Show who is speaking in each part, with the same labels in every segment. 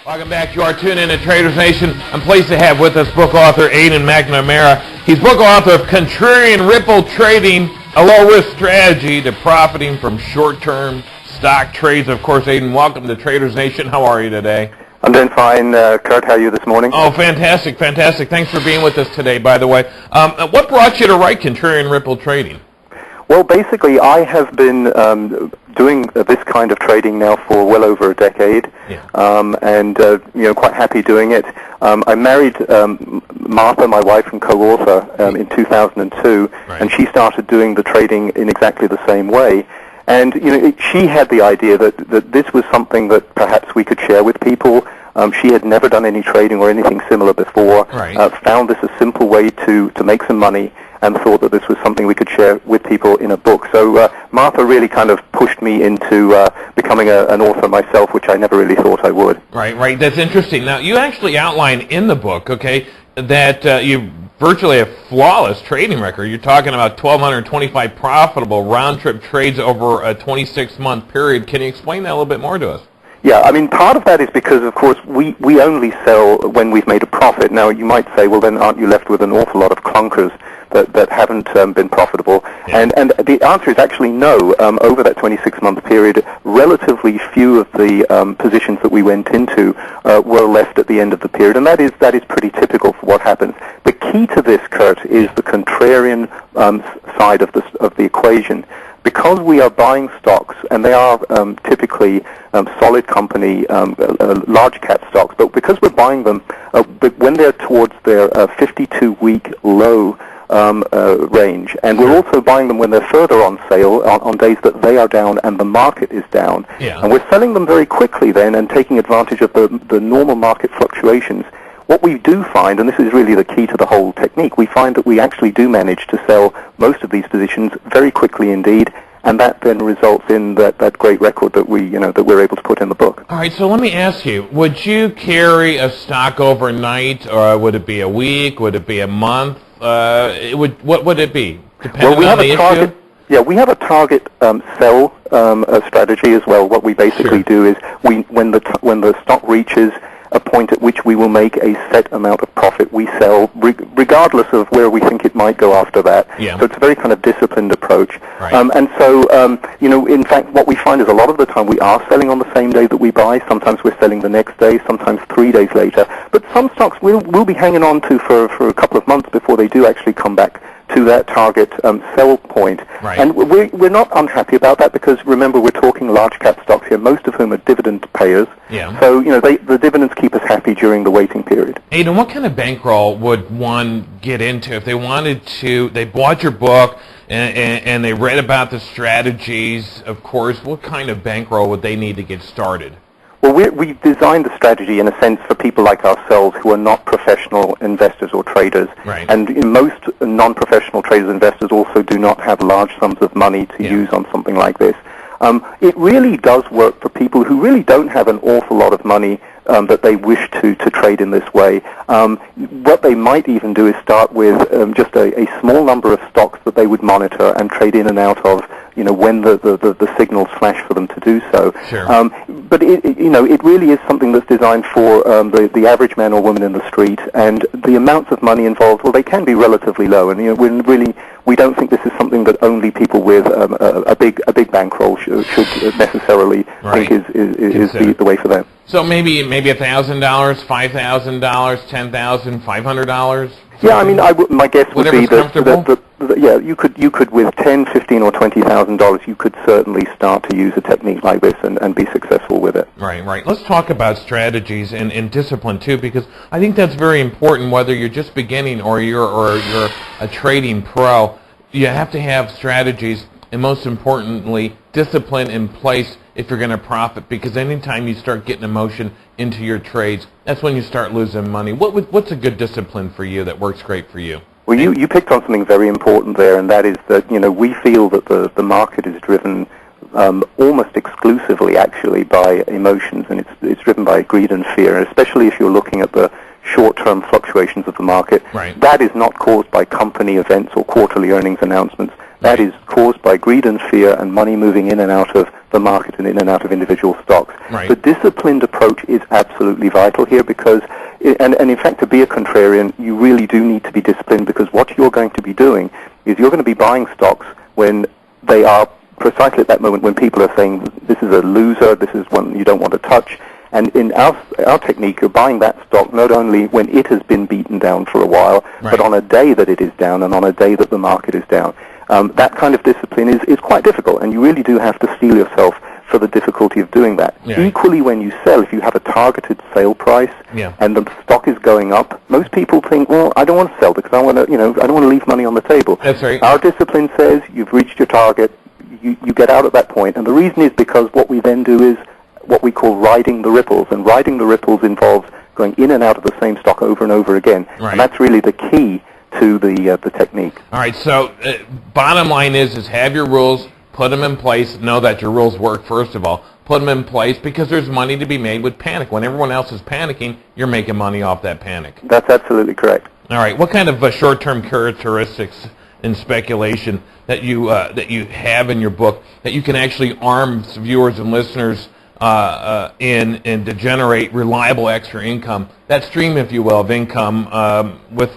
Speaker 1: Welcome back. You are tuned in to Traders Nation. I'm pleased to have with us book author Aidan McNamara. He's book author of Contrarian Ripple Trading, a low-risk strategy to profiting from short-term stock trades. Of course, Aidan, welcome to Traders Nation. How are you today?
Speaker 2: I'm doing fine. Kurt, how are you this morning?
Speaker 1: Oh, fantastic, fantastic. Thanks for being with us today, by the way. What brought you to write Contrarian Ripple Trading?
Speaker 2: Well, basically, I have been doing this kind of trading now for well over a decade, and quite happy doing it. I married Martha, my wife and co-author, in 2002, and she started doing the trading in exactly the same way. And she had the idea that this was something that perhaps we could share with people. She had never done any trading or anything similar before. Found this a simple way to make some money, and thought that this was something we could share with people in a book. So Martha really kind of pushed me into becoming an author myself, which I never really thought I would.
Speaker 1: Right. That's interesting. Now, you actually outline in the book, that you virtually a flawless trading record. You're talking about 1,225 profitable round-trip trades over a 26-month period. Can you explain that a little bit more to us?
Speaker 2: Yeah, I mean, part of that is because, of course, we only sell when we've made a profit. Now, you might say, well, then aren't you left with an awful lot of clunkers that haven't been profitable? Yeah. And the answer is actually no. Over that 26-month period, relatively few of the positions that we went into were left at the end of the period, and that is pretty typical for what happens. The key to this, Kurt, is the contrarian side of the equation. Because we are buying stocks, and they are typically solid company, large cap stocks, but because we're buying them when they're towards their 52-week low range, and we're also buying them when they're further on sale on days that they are down and the market is down, and we're selling them very quickly then and taking advantage of the normal market fluctuations. What we do find, and this is really the key to the whole technique, we find that we actually do manage to sell most of these positions very quickly indeed, and that then results in that great record that we're able to put in the book.
Speaker 1: All right, so let me ask you, would you carry a stock overnight, or would it be a week, would it be a month? What would it be? Depending on the issue?
Speaker 2: Yeah, we have a target sell strategy as well. What we basically do is when the stock reaches a point at which we will make a set amount of profit, we sell regardless of where we think it might go after that. So it's a very kind of disciplined approach. And so, in fact, what we find is a lot of the time we are selling on the same day that we buy. Sometimes we're selling the next day, sometimes 3 days later. But some stocks we'll be hanging on to for a couple of months before they do actually come back to that target sell point. And we're not unhappy about that because, remember, we're talking large cap stocks here, most of whom are dividend payers. So, the dividends keep us happy during the waiting period.
Speaker 1: Aidan, what kind of bankroll would one get into if they wanted to, they bought your book and they read about the strategies, of course, what kind of bankroll would they need to get started?
Speaker 2: Well, we've designed the strategy in a sense for people like ourselves who are not professional investors or traders. And most non-professional traders and investors also do not have large sums of money to use on something like this. It really does work for people who really don't have an awful lot of money that they wish to trade in this way. What they might even do is start with just a small number of stocks that they would monitor and trade in and out of, when the signals flash for them to do so. But it really is something that's designed for the average man or woman in the street, and the amounts of money involved, well, they can be relatively low, and we don't think this is something that only people with a big bankroll should necessarily think is the way for them.
Speaker 1: So maybe $1,000, $5,000, $10,000, $500.
Speaker 2: Yeah, I mean, my guess would be that you could with $10,000, $15,000, or $20,000, you could certainly start to use a technique like this and be successful with it.
Speaker 1: Right. Let's talk about strategies and discipline too, because I think that's very important. Whether you're just beginning or you're a trading pro, you have to have strategies, and most importantly, discipline in place if you're going to profit, because anytime you start getting emotion into your trades, that's when you start losing money. What's a good discipline for you that works great for you?
Speaker 2: Well, you picked on something very important there, and that is that we feel that the market is driven almost exclusively, actually, by emotions, and it's driven by greed and fear, and especially if you're looking at the short-term fluctuations of the market. That is not caused by company events or quarterly earnings announcements. That is caused by greed and fear and money moving in and out of the market and in and out of individual stocks.
Speaker 1: Right.
Speaker 2: The disciplined approach is absolutely vital here because, and in fact, to be a contrarian, you really do need to be disciplined because what you're going to be doing is you're going to be buying stocks when they are precisely at that moment when people are saying, this is a loser, this is one you don't want to touch. And in our technique, you're buying that stock not only when it has been beaten down for a while,
Speaker 1: right,
Speaker 2: but on a day that it is down and on a day that the market is down. That kind of discipline is quite difficult, and you really do have to steel yourself for the difficulty of doing that.
Speaker 1: Yeah.
Speaker 2: Equally, when you sell, if you have a targeted sale price and the stock is going up, most people think, well, I don't want to sell because I want to, I don't want to leave money on the table.
Speaker 1: That's right.
Speaker 2: Our discipline says you've reached your target, you get out at that point, and the reason is because what we then do is what we call riding the ripples, and riding the ripples involves going in and out of the same stock over and over again,
Speaker 1: right,
Speaker 2: and that's really the key to the technique.
Speaker 1: All right, so bottom line is have your rules, put them in place, know that your rules work first of all, put them in place because there's money to be made with panic. When everyone else is panicking, you're making money off that panic.
Speaker 2: That's absolutely correct.
Speaker 1: All right, what kind of short-term characteristics in speculation that you have in your book that you can actually arm viewers and listeners in to generate reliable extra income, that stream, if you will, of income with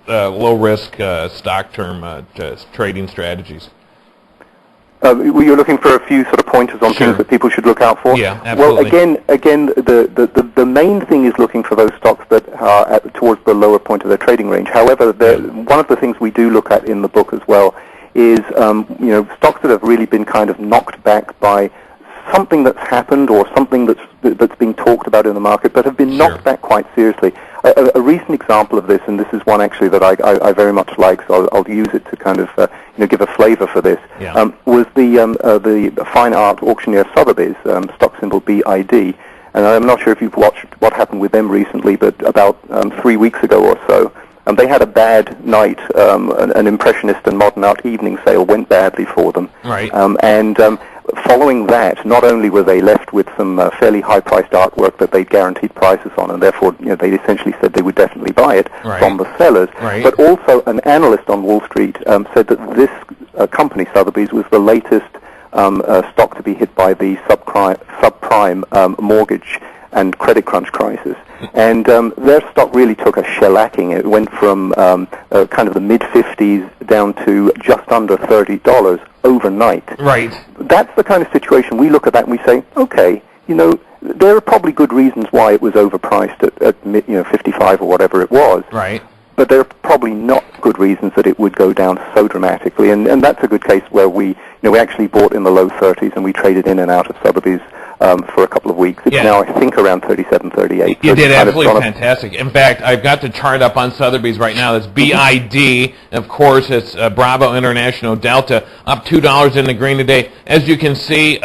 Speaker 1: low-risk stock-term trading strategies?
Speaker 2: You're looking for a few sort of pointers on things that people should look out for?
Speaker 1: Yeah, absolutely.
Speaker 2: Well, again, the main thing is looking for those stocks that are towards the lower point of their trading range. However, one of the things we do look at in the book as well is stocks that have really been kind of knocked back by something that's happened or something that's being talked about in the market, but have been knocked back quite seriously. A recent example of this, and this is one actually that I very much like, so I'll use it to kind of give a flavor for this. Was the fine art auctioneer Sothebys, stock symbol BID, and I'm not sure if you've watched what happened with them recently, but about 3 weeks ago or so. They had a bad night. An impressionist and modern art evening sale went badly for them.
Speaker 1: Right.
Speaker 2: Following that, not only were they left with some fairly high-priced artwork that they'd guaranteed prices on, and therefore they essentially said they would definitely buy it from the sellers, but also an analyst on Wall Street said that this company, Sothebys, was the latest stock to be hit by the subprime mortgage and credit crunch crisis. And their stock really took a shellacking. It went from kind of the mid-50s down to just under $30 overnight.
Speaker 1: Right.
Speaker 2: That's the kind of situation we look at that and we say, okay, there are probably good reasons why it was overpriced at 55 or whatever it was.
Speaker 1: Right.
Speaker 2: But there are probably not good reasons that it would go down so dramatically. And that's a good case where we actually bought in the low 30s and we traded in and out of Sotheby's for a couple of weeks. It's now, I think, around 37, 38.
Speaker 1: You did absolutely fantastic. In fact, I've got the chart up on Sotheby's right now. That's BID. Of course, it's Bravo International Delta, up $2 in the green today. As you can see,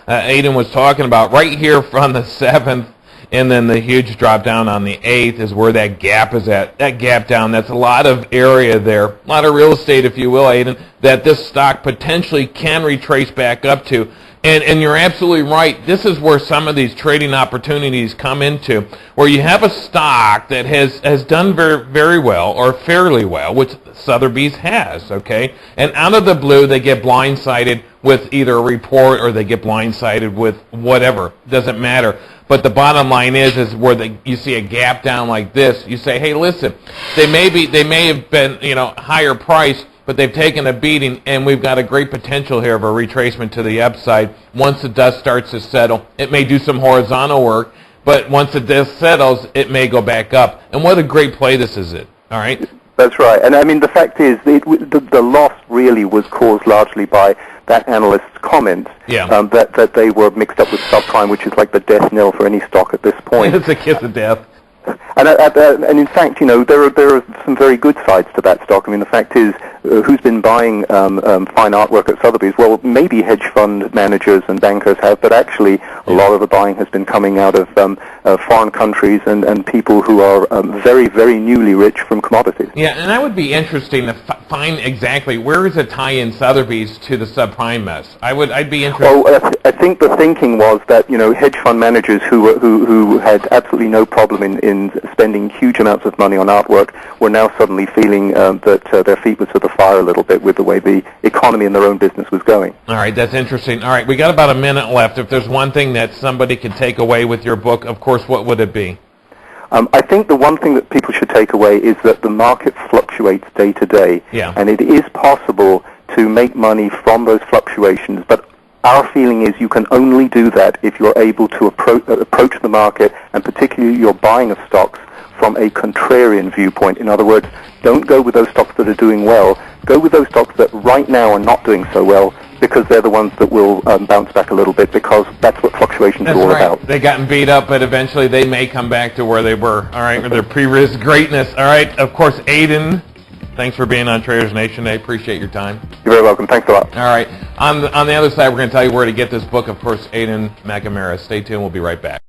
Speaker 1: Aidan was talking about right here from the 7th, and then the huge drop down on the 8th is where that gap is at. That gap down, that's a lot of area there, a lot of real estate, if you will, Aidan, that this stock potentially can retrace back up to. And you're absolutely right. This is where some of these trading opportunities come into, where you have a stock that has done very, very well or fairly well, which Sotheby's has, okay? And out of the blue, they get blindsided with either a report or they get blindsided with whatever. Doesn't matter. But the bottom line is where you see a gap down like this, you say, hey, listen, they may have been higher priced, but they've taken a beating, and we've got a great potential here of a retracement to the upside. Once the dust starts to settle, it may do some horizontal work, but once the dust settles, it may go back up. And what a great play this is, all right?
Speaker 2: That's right. And I mean, the fact is, the loss really was caused largely by that analyst's comment that they were mixed up with subprime, which is like the death knell for any stock at this point.
Speaker 1: It's a kiss of death.
Speaker 2: And in fact, there are some very good sides to that stock. I mean, the fact is, who's been buying fine artwork at Sotheby's? Well, maybe hedge fund managers and bankers have, but actually a lot of the buying has been coming out of foreign countries and people who are very, very newly rich from commodities.
Speaker 1: Yeah, and that would be interesting to find exactly where is a tie-in Sotheby's to the subprime mess. I'd be interested.
Speaker 2: Well, I think the thinking was that hedge fund managers who had absolutely no problem in spending huge amounts of money on artwork were now suddenly feeling that their feet were to the fire a little bit with the way the economy and their own business was going.
Speaker 1: All right, that's interesting. All right, we got about a minute left. If there's one thing that somebody could take away with your book, of course, what would it be?
Speaker 2: I think the one thing that people should take away is that the market fluctuates day to day, and it is possible to make money from those fluctuations, but our feeling is you can only do that if you're able to approach the market, and particularly your buying of stocks, from a contrarian viewpoint. In other words, don't go with those stocks that are doing well. Go with those stocks that right now are not doing so well, because they're the ones that will bounce back a little bit, because that's what fluctuations are all about.
Speaker 1: They gotten beat up, but eventually they may come back to where they were. All right, with their pre-risk greatness. All right, of course, Aidan, thanks for being on Traders Nation today. Appreciate your time.
Speaker 2: You're very welcome. Thanks a lot.
Speaker 1: All right, on the other side, we're going to tell you where to get this book. Of course, Aidan McNamara. Stay tuned. We'll be right back.